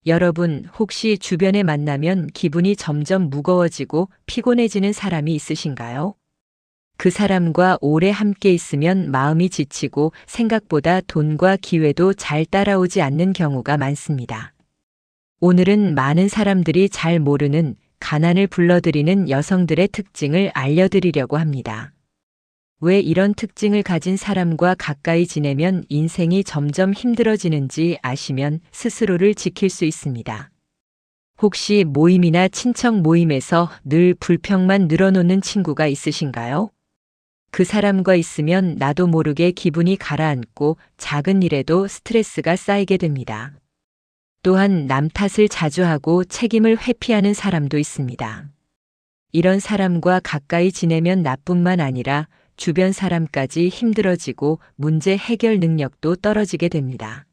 여러분, 혹시 주변에 만나면 기분이 점점 무거워지고 피곤해지는 사람이 있으신가요? 그 사람과 오래 함께 있으면 마음이 지치고 생각보다 돈과 기회도 잘 따라오지 않는 경우가 많습니다. 오늘은 많은 사람들이 잘 모르는 가난을 불러들이는 여성들의 특징을 알려드리려고 합니다. 왜 이런 특징을 가진 사람과 가까이 지내면 인생이 점점 힘들어지는지 아시면 스스로를 지킬 수 있습니다. 혹시 모임이나 친척 모임에서 늘 불평만 늘어놓는 친구가 있으신가요? 그 사람과 있으면 나도 모르게 기분이 가라앉고 작은 일에도 스트레스가 쌓이게 됩니다. 또한 남 탓을 자주 하고 책임을 회피하는 사람도 있습니다. 이런 사람과 가까이 지내면 나뿐만 아니라 주변 사람까지 힘들어지고 문제 해결 능력도 떨어지게 됩니다.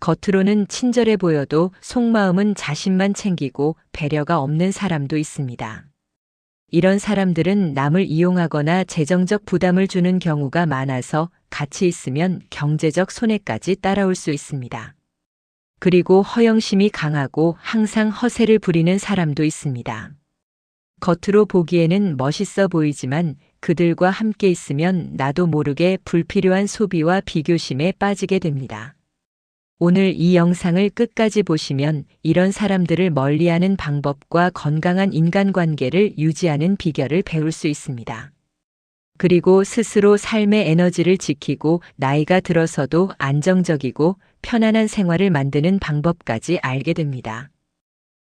겉으로는 친절해 보여도 속마음은 자신만 챙기고 배려가 없는 사람도 있습니다. 이런 사람들은 남을 이용하거나 재정적 부담을 주는 경우가 많아서 같이 있으면 경제적 손해까지 따라올 수 있습니다. 그리고 허영심이 강하고 항상 허세를 부리는 사람도 있습니다. 겉으로 보기에는 멋있어 보이지만 그들과 함께 있으면 나도 모르게 불필요한 소비와 비교심에 빠지게 됩니다. 오늘 이 영상을 끝까지 보시면 이런 사람들을 멀리하는 방법과 건강한 인간관계를 유지하는 비결을 배울 수 있습니다. 그리고 스스로 삶의 에너지를 지키고 나이가 들어서도 안정적이고 편안한 생활을 만드는 방법까지 알게 됩니다.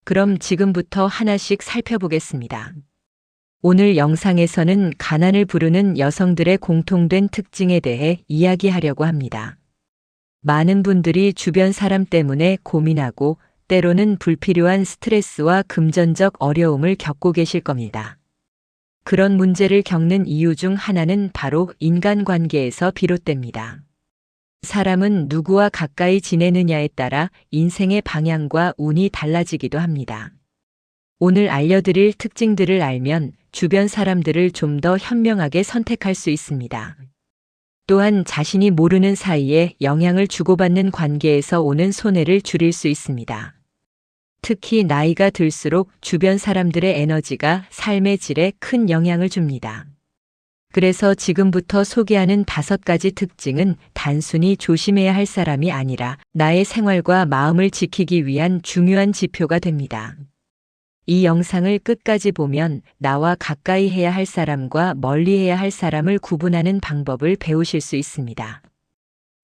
그럼 지금부터 하나씩 살펴보겠습니다. 오늘 영상에서는 가난을 부르는 여성들의 공통된 특징에 대해 이야기하려고 합니다. 많은 분들이 주변 사람 때문에 고민하고 때로는 불필요한 스트레스와 금전적 어려움을 겪고 계실 겁니다. 그런 문제를 겪는 이유 중 하나는 바로 인간관계에서 비롯됩니다. 사람은 누구와 가까이 지내느냐에 따라 인생의 방향과 운이 달라지기도 합니다. 오늘 알려드릴 특징들을 알면 주변 사람들을 좀 더 현명하게 선택할 수 있습니다. 또한 자신이 모르는 사이에 영향을 주고받는 관계에서 오는 손해를 줄일 수 있습니다. 특히 나이가 들수록 주변 사람들의 에너지가 삶의 질에 큰 영향을 줍니다. 그래서 지금부터 소개하는 5가지 특징은 단순히 조심해야 할 사람이 아니라 나의 생활과 마음을 지키기 위한 중요한 지표가 됩니다. 이 영상을 끝까지 보면 나와 가까이 해야 할 사람과 멀리 해야 할 사람을 구분하는 방법을 배우실 수 있습니다.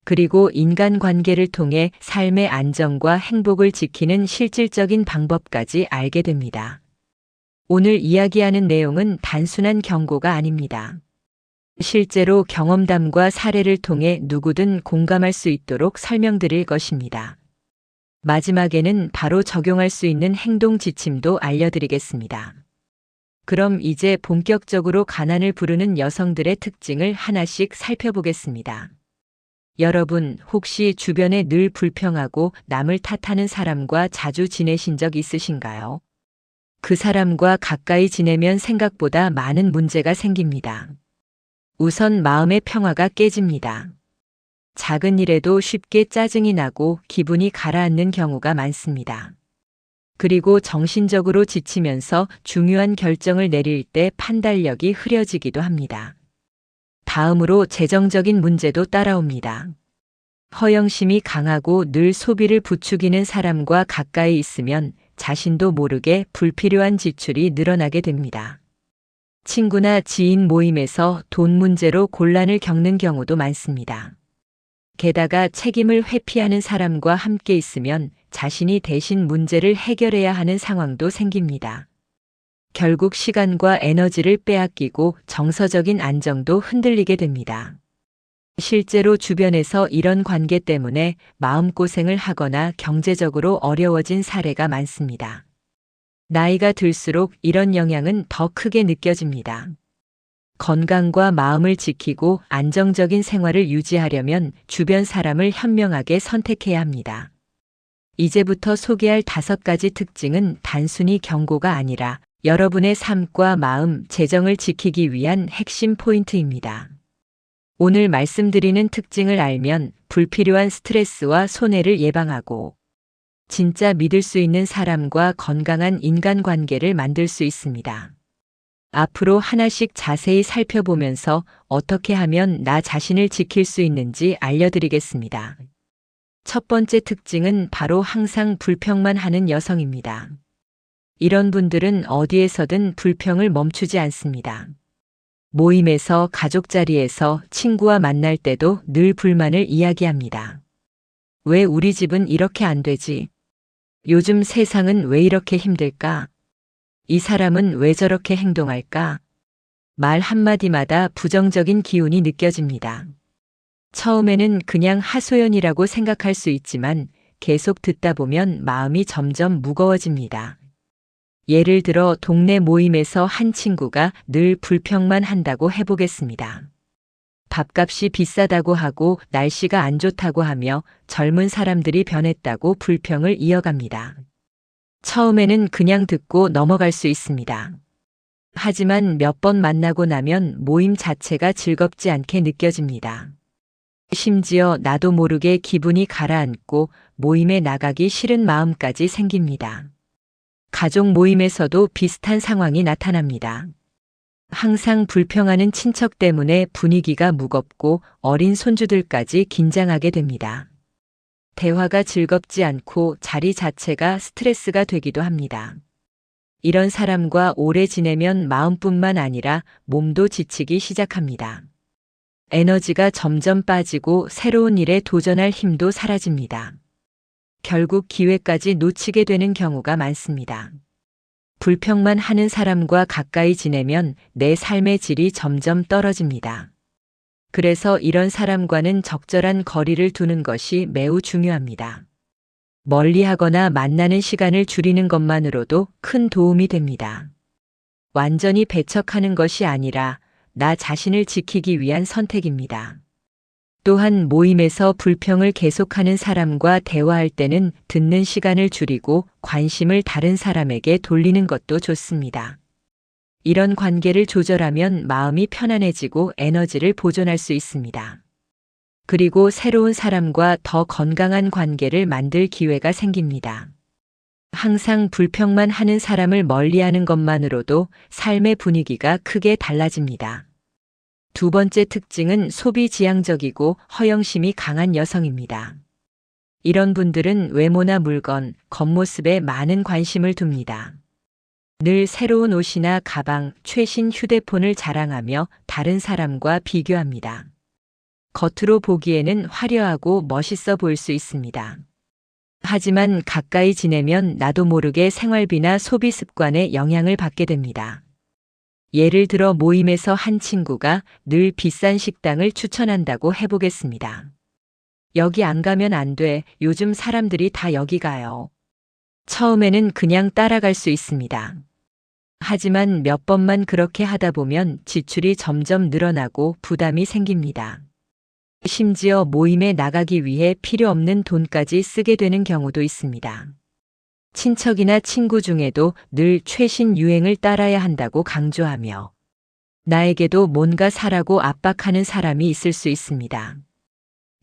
그리고 인간관계를 통해 삶의 안정과 행복을 지키는 실질적인 방법까지 알게 됩니다. 오늘 이야기하는 내용은 단순한 경고가 아닙니다. 실제로 경험담과 사례를 통해 누구든 공감할 수 있도록 설명드릴 것입니다. 마지막에는 바로 적용할 수 있는 행동 지침도 알려드리겠습니다. 그럼 이제 본격적으로 가난을 부르는 여성들의 특징을 하나씩 살펴보겠습니다. 여러분, 혹시 주변에 늘 불평하고 남을 탓하는 사람과 자주 지내신 적 있으신가요? 그 사람과 가까이 지내면 생각보다 많은 문제가 생깁니다. 우선 마음의 평화가 깨집니다. 작은 일에도 쉽게 짜증이 나고 기분이 가라앉는 경우가 많습니다. 그리고 정신적으로 지치면서 중요한 결정을 내릴 때 판단력이 흐려지기도 합니다. 다음으로 재정적인 문제도 따라옵니다. 허영심이 강하고 늘 소비를 부추기는 사람과 가까이 있으면 자신도 모르게 불필요한 지출이 늘어나게 됩니다. 친구나 지인 모임에서 돈 문제로 곤란을 겪는 경우도 많습니다. 게다가 책임을 회피하는 사람과 함께 있으면 자신이 대신 문제를 해결해야 하는 상황도 생깁니다. 결국 시간과 에너지를 빼앗기고 정서적인 안정도 흔들리게 됩니다. 실제로 주변에서 이런 관계 때문에 마음고생을 하거나 경제적으로 어려워진 사례가 많습니다. 나이가 들수록 이런 영향은 더 크게 느껴집니다. 건강과 마음을 지키고 안정적인 생활을 유지하려면 주변 사람을 현명하게 선택해야 합니다. 이제부터 소개할 5가지 특징은 단순히 경고가 아니라 여러분의 삶과 마음, 재정을 지키기 위한 핵심 포인트입니다. 오늘 말씀드리는 특징을 알면 불필요한 스트레스와 손해를 예방하고 진짜 믿을 수 있는 사람과 건강한 인간관계를 만들 수 있습니다. 앞으로 하나씩 자세히 살펴보면서 어떻게 하면 나 자신을 지킬 수 있는지 알려드리겠습니다. 첫 번째 특징은 바로 항상 불평만 하는 여성입니다. 이런 분들은 어디에서든 불평을 멈추지 않습니다. 모임에서, 가족 자리에서, 친구와 만날 때도 늘 불만을 이야기합니다. 왜 우리 집은 이렇게 안 되지? 요즘 세상은 왜 이렇게 힘들까? 이 사람은 왜 저렇게 행동할까? 말 한마디마다 부정적인 기운이 느껴집니다. 처음에는 그냥 하소연이라고 생각할 수 있지만 계속 듣다 보면 마음이 점점 무거워집니다. 예를 들어 동네 모임에서 한 친구가 늘 불평만 한다고 해보겠습니다. 밥값이 비싸다고 하고 날씨가 안 좋다고 하며 젊은 사람들이 변했다고 불평을 이어갑니다. 처음에는 그냥 듣고 넘어갈 수 있습니다. 하지만 몇 번 만나고 나면 모임 자체가 즐겁지 않게 느껴집니다. 심지어 나도 모르게 기분이 가라앉고 모임에 나가기 싫은 마음까지 생깁니다. 가족 모임에서도 비슷한 상황이 나타납니다. 항상 불평하는 친척 때문에 분위기가 무겁고 어린 손주들까지 긴장하게 됩니다. 대화가 즐겁지 않고 자리 자체가 스트레스가 되기도 합니다. 이런 사람과 오래 지내면 마음뿐만 아니라 몸도 지치기 시작합니다. 에너지가 점점 빠지고 새로운 일에 도전할 힘도 사라집니다. 결국 기회까지 놓치게 되는 경우가 많습니다. 불평만 하는 사람과 가까이 지내면 내 삶의 질이 점점 떨어집니다. 그래서 이런 사람과는 적절한 거리를 두는 것이 매우 중요합니다. 멀리하거나 만나는 시간을 줄이는 것만으로도 큰 도움이 됩니다. 완전히 배척하는 것이 아니라 나 자신을 지키기 위한 선택입니다. 또한 모임에서 불평을 계속하는 사람과 대화할 때는 듣는 시간을 줄이고 관심을 다른 사람에게 돌리는 것도 좋습니다. 이런 관계를 조절하면 마음이 편안해지고 에너지를 보존할 수 있습니다. 그리고 새로운 사람과 더 건강한 관계를 만들 기회가 생깁니다. 항상 불평만 하는 사람을 멀리하는 것만으로도 삶의 분위기가 크게 달라집니다. 두 번째 특징은 소비지향적이고 허영심이 강한 여성입니다. 이런 분들은 외모나 물건, 겉모습에 많은 관심을 둡니다. 늘 새로운 옷이나 가방, 최신 휴대폰을 자랑하며 다른 사람과 비교합니다. 겉으로 보기에는 화려하고 멋있어 보일 수 있습니다. 하지만 가까이 지내면 나도 모르게 생활비나 소비 습관에 영향을 받게 됩니다. 예를 들어 모임에서 한 친구가 늘 비싼 식당을 추천한다고 해보겠습니다. 여기 안 가면 안 돼. 요즘 사람들이 다 여기 가요. 처음에는 그냥 따라갈 수 있습니다. 하지만 몇 번만 그렇게 하다 보면 지출이 점점 늘어나고 부담이 생깁니다. 심지어 모임에 나가기 위해 필요 없는 돈까지 쓰게 되는 경우도 있습니다. 친척이나 친구 중에도 늘 최신 유행을 따라야 한다고 강조하며 나에게도 뭔가 사라고 압박하는 사람이 있을 수 있습니다.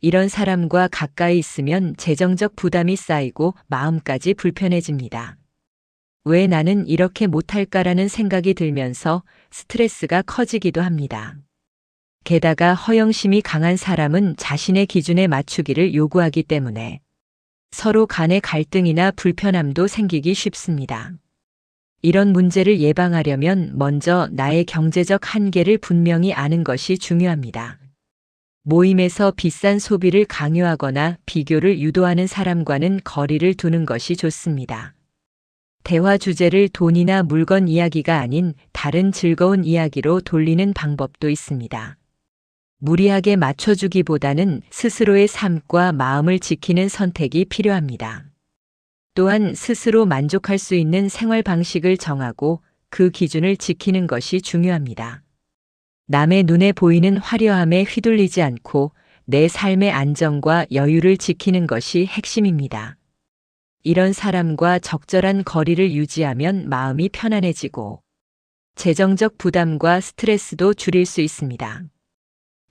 이런 사람과 가까이 있으면 재정적 부담이 쌓이고 마음까지 불편해집니다. 왜 나는 이렇게 못할까라는 생각이 들면서 스트레스가 커지기도 합니다. 게다가 허영심이 강한 사람은 자신의 기준에 맞추기를 요구하기 때문에 서로 간의 갈등이나 불편함도 생기기 쉽습니다. 이런 문제를 예방하려면 먼저 나의 경제적 한계를 분명히 아는 것이 중요합니다. 모임에서 비싼 소비를 강요하거나 비교를 유도하는 사람과는 거리를 두는 것이 좋습니다. 대화 주제를 돈이나 물건 이야기가 아닌 다른 즐거운 이야기로 돌리는 방법도 있습니다. 무리하게 맞춰주기보다는 스스로의 삶과 마음을 지키는 선택이 필요합니다. 또한 스스로 만족할 수 있는 생활 방식을 정하고 그 기준을 지키는 것이 중요합니다. 남의 눈에 보이는 화려함에 휘둘리지 않고 내 삶의 안정과 여유를 지키는 것이 핵심입니다. 이런 사람과 적절한 거리를 유지하면 마음이 편안해지고 재정적 부담과 스트레스도 줄일 수 있습니다.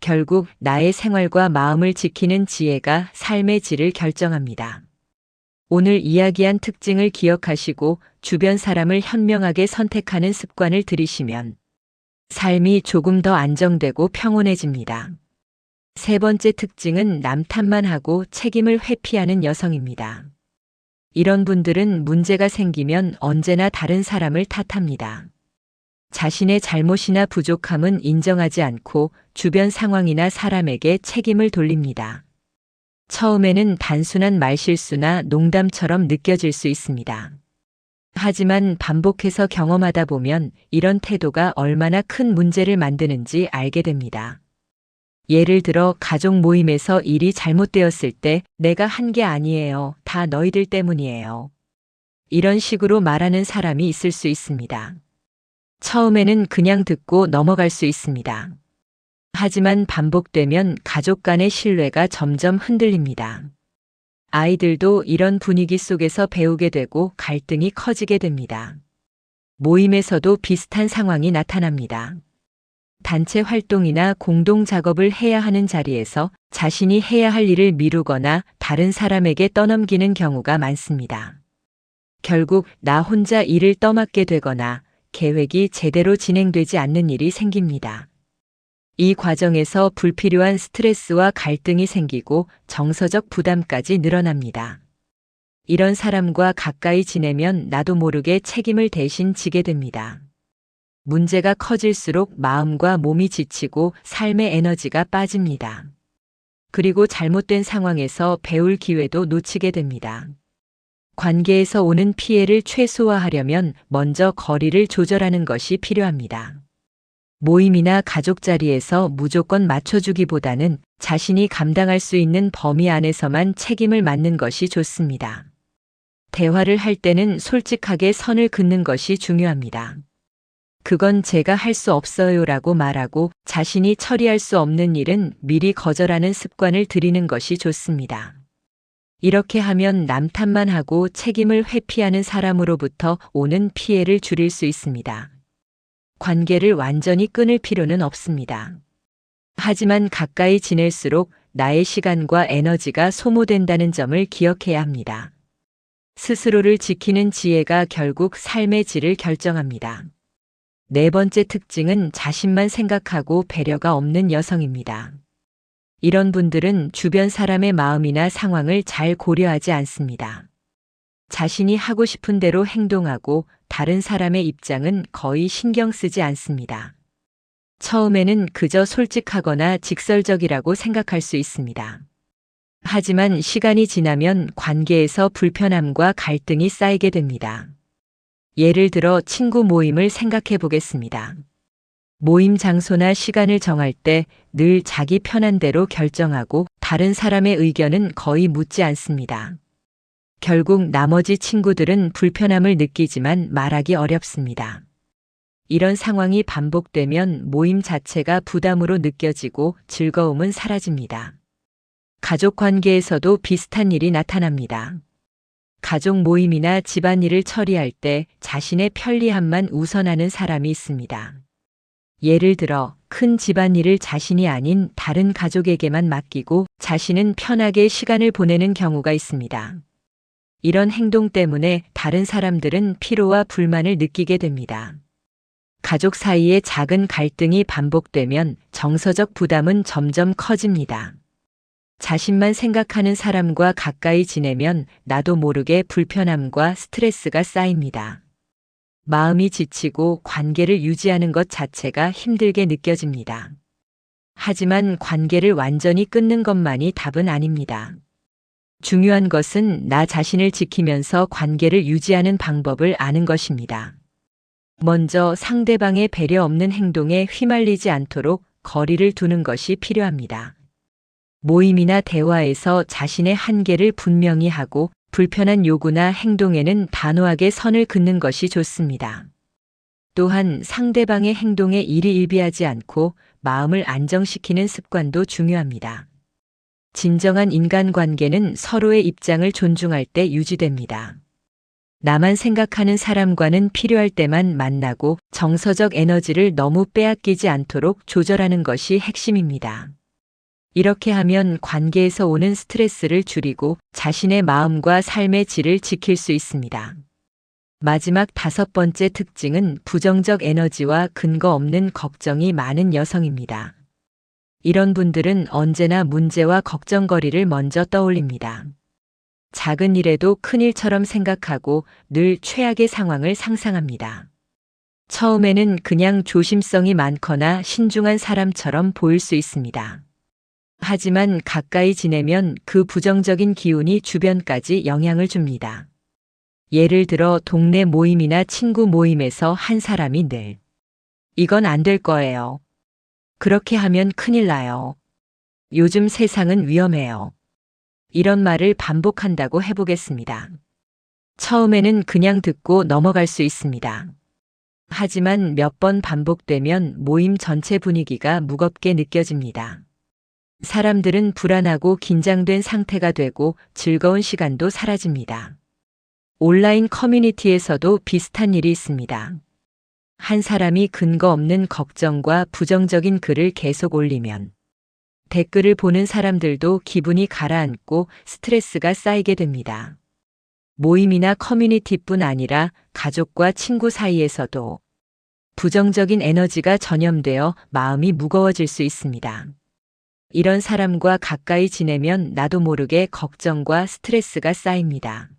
결국 나의 생활과 마음을 지키는 지혜가 삶의 질을 결정합니다. 오늘 이야기한 특징을 기억하시고 주변 사람을 현명하게 선택하는 습관을 들이시면 삶이 조금 더 안정되고 평온해집니다. 세 번째 특징은 남 탓만 하고 책임을 회피하는 여성입니다. 이런 분들은 문제가 생기면 언제나 다른 사람을 탓합니다. 자신의 잘못이나 부족함은 인정하지 않고 주변 상황이나 사람에게 책임을 돌립니다. 처음에는 단순한 말실수나 농담처럼 느껴질 수 있습니다. 하지만 반복해서 경험하다 보면 이런 태도가 얼마나 큰 문제를 만드는지 알게 됩니다. 예를 들어 가족 모임에서 일이 잘못되었을 때 내가 한 게 아니에요. 다 너희들 때문이에요. 이런 식으로 말하는 사람이 있을 수 있습니다. 처음에는 그냥 듣고 넘어갈 수 있습니다. 하지만 반복되면 가족 간의 신뢰가 점점 흔들립니다. 아이들도 이런 분위기 속에서 배우게 되고 갈등이 커지게 됩니다. 모임에서도 비슷한 상황이 나타납니다. 단체 활동이나 공동 작업을 해야 하는 자리에서 자신이 해야 할 일을 미루거나 다른 사람에게 떠넘기는 경우가 많습니다. 결국 나 혼자 일을 떠맡게 되거나 계획이 제대로 진행되지 않는 일이 생깁니다. 이 과정에서 불필요한 스트레스와 갈등이 생기고 정서적 부담까지 늘어납니다. 이런 사람과 가까이 지내면 나도 모르게 책임을 대신 지게 됩니다. 문제가 커질수록 마음과 몸이 지치고 삶의 에너지가 빠집니다. 그리고 잘못된 상황에서 배울 기회도 놓치게 됩니다. 관계에서 오는 피해를 최소화하려면 먼저 거리를 조절하는 것이 필요합니다. 모임이나 가족 자리에서 무조건 맞춰주기보다는 자신이 감당할 수 있는 범위 안에서만 책임을 맡는 것이 좋습니다. 대화를 할 때는 솔직하게 선을 긋는 것이 중요합니다. 그건 제가 할 수 없어요라고 말하고 자신이 처리할 수 없는 일은 미리 거절하는 습관을 들이는 것이 좋습니다. 이렇게 하면 남 탓만 하고 책임을 회피하는 사람으로부터 오는 피해를 줄일 수 있습니다. 관계를 완전히 끊을 필요는 없습니다. 하지만 가까이 지낼수록 나의 시간과 에너지가 소모된다는 점을 기억해야 합니다. 스스로를 지키는 지혜가 결국 삶의 질을 결정합니다. 네 번째 특징은 자신만 생각하고 배려가 없는 여성입니다. 이런 분들은 주변 사람의 마음이나 상황을 잘 고려하지 않습니다. 자신이 하고 싶은 대로 행동하고 다른 사람의 입장은 거의 신경 쓰지 않습니다. 처음에는 그저 솔직하거나 직설적이라고 생각할 수 있습니다. 하지만 시간이 지나면 관계에서 불편함과 갈등이 쌓이게 됩니다. 예를 들어 친구 모임을 생각해 보겠습니다. 모임 장소나 시간을 정할 때 늘 자기 편한 대로 결정하고 다른 사람의 의견은 거의 묻지 않습니다. 결국 나머지 친구들은 불편함을 느끼지만 말하기 어렵습니다. 이런 상황이 반복되면 모임 자체가 부담으로 느껴지고 즐거움은 사라집니다. 가족 관계에서도 비슷한 일이 나타납니다. 가족 모임이나 집안일을 처리할 때 자신의 편리함만 우선하는 사람이 있습니다. 예를 들어 큰 집안일을 자신이 아닌 다른 가족에게만 맡기고 자신은 편하게 시간을 보내는 경우가 있습니다. 이런 행동 때문에 다른 사람들은 피로와 불만을 느끼게 됩니다. 가족 사이에 작은 갈등이 반복되면 정서적 부담은 점점 커집니다. 자신만 생각하는 사람과 가까이 지내면 나도 모르게 불편함과 스트레스가 쌓입니다. 마음이 지치고 관계를 유지하는 것 자체가 힘들게 느껴집니다. 하지만 관계를 완전히 끊는 것만이 답은 아닙니다. 중요한 것은 나 자신을 지키면서 관계를 유지하는 방법을 아는 것입니다. 먼저 상대방의 배려 없는 행동에 휘말리지 않도록 거리를 두는 것이 필요합니다. 모임이나 대화에서 자신의 한계를 분명히 하고 불편한 요구나 행동에는 단호하게 선을 긋는 것이 좋습니다. 또한 상대방의 행동에 일희일비하지 않고 마음을 안정시키는 습관도 중요합니다. 진정한 인간관계는 서로의 입장을 존중할 때 유지됩니다. 나만 생각하는 사람과는 필요할 때만 만나고 정서적 에너지를 너무 빼앗기지 않도록 조절하는 것이 핵심입니다. 이렇게 하면 관계에서 오는 스트레스를 줄이고 자신의 마음과 삶의 질을 지킬 수 있습니다. 마지막 5번째 특징은 부정적 에너지와 근거 없는 걱정이 많은 여성입니다. 이런 분들은 언제나 문제와 걱정거리를 먼저 떠올립니다. 작은 일에도 큰 일처럼 생각하고 늘 최악의 상황을 상상합니다. 처음에는 그냥 조심성이 많거나 신중한 사람처럼 보일 수 있습니다. 하지만 가까이 지내면 그 부정적인 기운이 주변까지 영향을 줍니다. 예를 들어 동네 모임이나 친구 모임에서 한 사람이 늘 이건 안 될 거예요. 그렇게 하면 큰일 나요. 요즘 세상은 위험해요. 이런 말을 반복한다고 해보겠습니다. 처음에는 그냥 듣고 넘어갈 수 있습니다. 하지만 몇 번 반복되면 모임 전체 분위기가 무겁게 느껴집니다. 사람들은 불안하고 긴장된 상태가 되고 즐거운 시간도 사라집니다. 온라인 커뮤니티에서도 비슷한 일이 있습니다. 한 사람이 근거 없는 걱정과 부정적인 글을 계속 올리면 댓글을 보는 사람들도 기분이 가라앉고 스트레스가 쌓이게 됩니다. 모임이나 커뮤니티뿐 아니라 가족과 친구 사이에서도 부정적인 에너지가 전염되어 마음이 무거워질 수 있습니다. 이런 사람과 가까이 지내면 나도 모르게 걱정과 스트레스가 쌓입니다.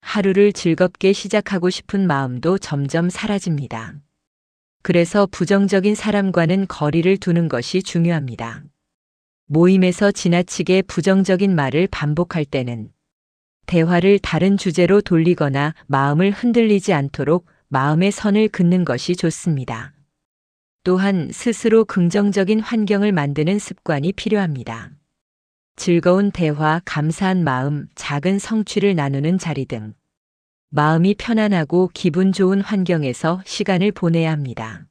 하루를 즐겁게 시작하고 싶은 마음도 점점 사라집니다. 그래서 부정적인 사람과는 거리를 두는 것이 중요합니다. 모임에서 지나치게 부정적인 말을 반복할 때는 대화를 다른 주제로 돌리거나 마음을 흔들리지 않도록 마음의 선을 긋는 것이 좋습니다. 또한 스스로 긍정적인 환경을 만드는 습관이 필요합니다. 즐거운 대화, 감사한 마음, 작은 성취를 나누는 자리 등 마음이 편안하고 기분 좋은 환경에서 시간을 보내야 합니다.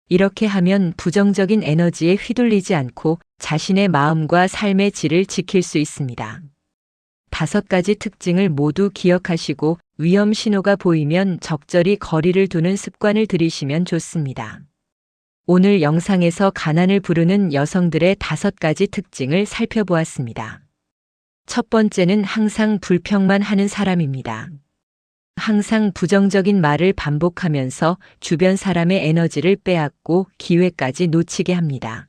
이렇게 하면 부정적인 에너지에 휘둘리지 않고 자신의 마음과 삶의 질을 지킬 수 있습니다. 5가지 특징을 모두 기억하시고 위험 신호가 보이면 적절히 거리를 두는 습관을 들이시면 좋습니다. 오늘 영상에서 가난을 부르는 여성들의 5가지 특징을 살펴보았습니다. 첫 번째는 항상 불평만 하는 사람입니다. 항상 부정적인 말을 반복하면서 주변 사람의 에너지를 빼앗고 기회까지 놓치게 합니다.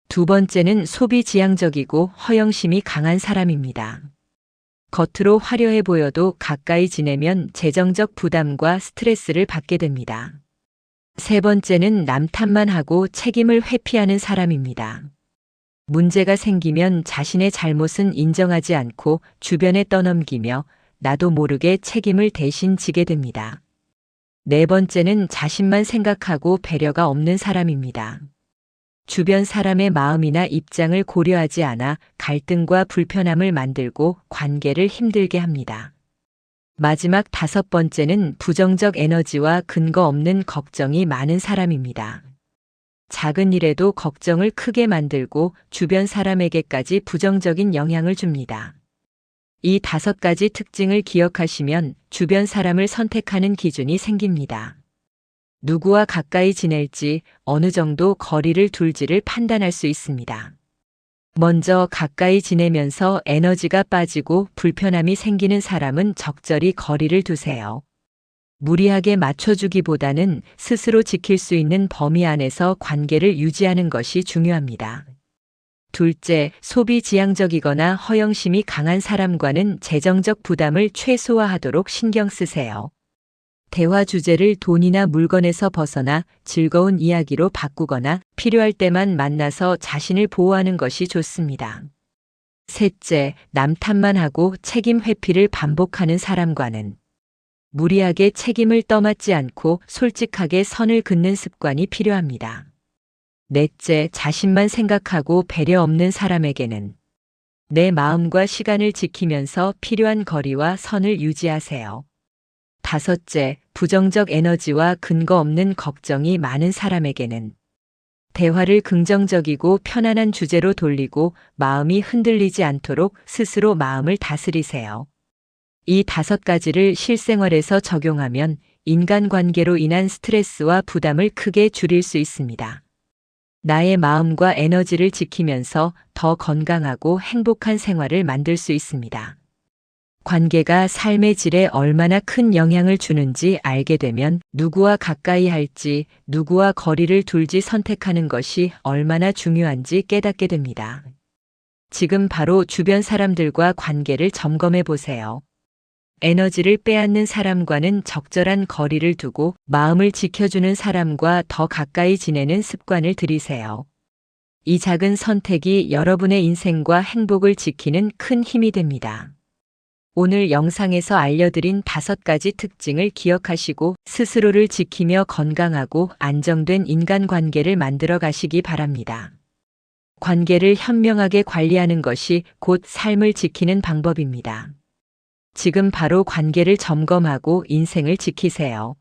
두 번째는 소비지향적이고 허영심이 강한 사람입니다. 겉으로 화려해 보여도 가까이 지내면 재정적 부담과 스트레스를 받게 됩니다. 세 번째는 남 탓만 하고 책임을 회피하는 사람입니다. 문제가 생기면 자신의 잘못은 인정하지 않고 주변에 떠넘기며 나도 모르게 책임을 대신 지게 됩니다. 네 번째는 자신만 생각하고 배려가 없는 사람입니다. 주변 사람의 마음이나 입장을 고려하지 않아 갈등과 불편함을 만들고 관계를 힘들게 합니다. 마지막 5번째는 부정적 에너지와 근거 없는 걱정이 많은 사람입니다. 작은 일에도 걱정을 크게 만들고 주변 사람에게까지 부정적인 영향을 줍니다. 이 5가지 특징을 기억하시면 주변 사람을 선택하는 기준이 생깁니다. 누구와 가까이 지낼지 어느 정도 거리를 둘지를 판단할 수 있습니다. 먼저 가까이 지내면서 에너지가 빠지고 불편함이 생기는 사람은 적절히 거리를 두세요. 무리하게 맞춰주기보다는 스스로 지킬 수 있는 범위 안에서 관계를 유지하는 것이 중요합니다. 둘째, 소비지향적이거나 허영심이 강한 사람과는 재정적 부담을 최소화하도록 신경 쓰세요. 대화 주제를 돈이나 물건에서 벗어나 즐거운 이야기로 바꾸거나 필요할 때만 만나서 자신을 보호하는 것이 좋습니다. 셋째, 남 탓만 하고 책임 회피를 반복하는 사람과는 무리하게 책임을 떠맡지 않고 솔직하게 선을 긋는 습관이 필요합니다. 넷째, 자신만 생각하고 배려 없는 사람에게는 내 마음과 시간을 지키면서 필요한 거리와 선을 유지하세요. 다섯째, 부정적 에너지와 근거 없는 걱정이 많은 사람에게는 대화를 긍정적이고 편안한 주제로 돌리고 마음이 흔들리지 않도록 스스로 마음을 다스리세요. 이 5가지를 실생활에서 적용하면 인간관계로 인한 스트레스와 부담을 크게 줄일 수 있습니다. 나의 마음과 에너지를 지키면서 더 건강하고 행복한 생활을 만들 수 있습니다. 관계가 삶의 질에 얼마나 큰 영향을 주는지 알게 되면 누구와 가까이 할지, 누구와 거리를 둘지 선택하는 것이 얼마나 중요한지 깨닫게 됩니다. 지금 바로 주변 사람들과 관계를 점검해 보세요. 에너지를 빼앗는 사람과는 적절한 거리를 두고 마음을 지켜주는 사람과 더 가까이 지내는 습관을 들이세요. 이 작은 선택이 여러분의 인생과 행복을 지키는 큰 힘이 됩니다. 오늘 영상에서 알려드린 5가지 특징을 기억하시고 스스로를 지키며 건강하고 안정된 인간관계를 만들어 가시기 바랍니다. 관계를 현명하게 관리하는 것이 곧 삶을 지키는 방법입니다. 지금 바로 관계를 점검하고 인생을 지키세요.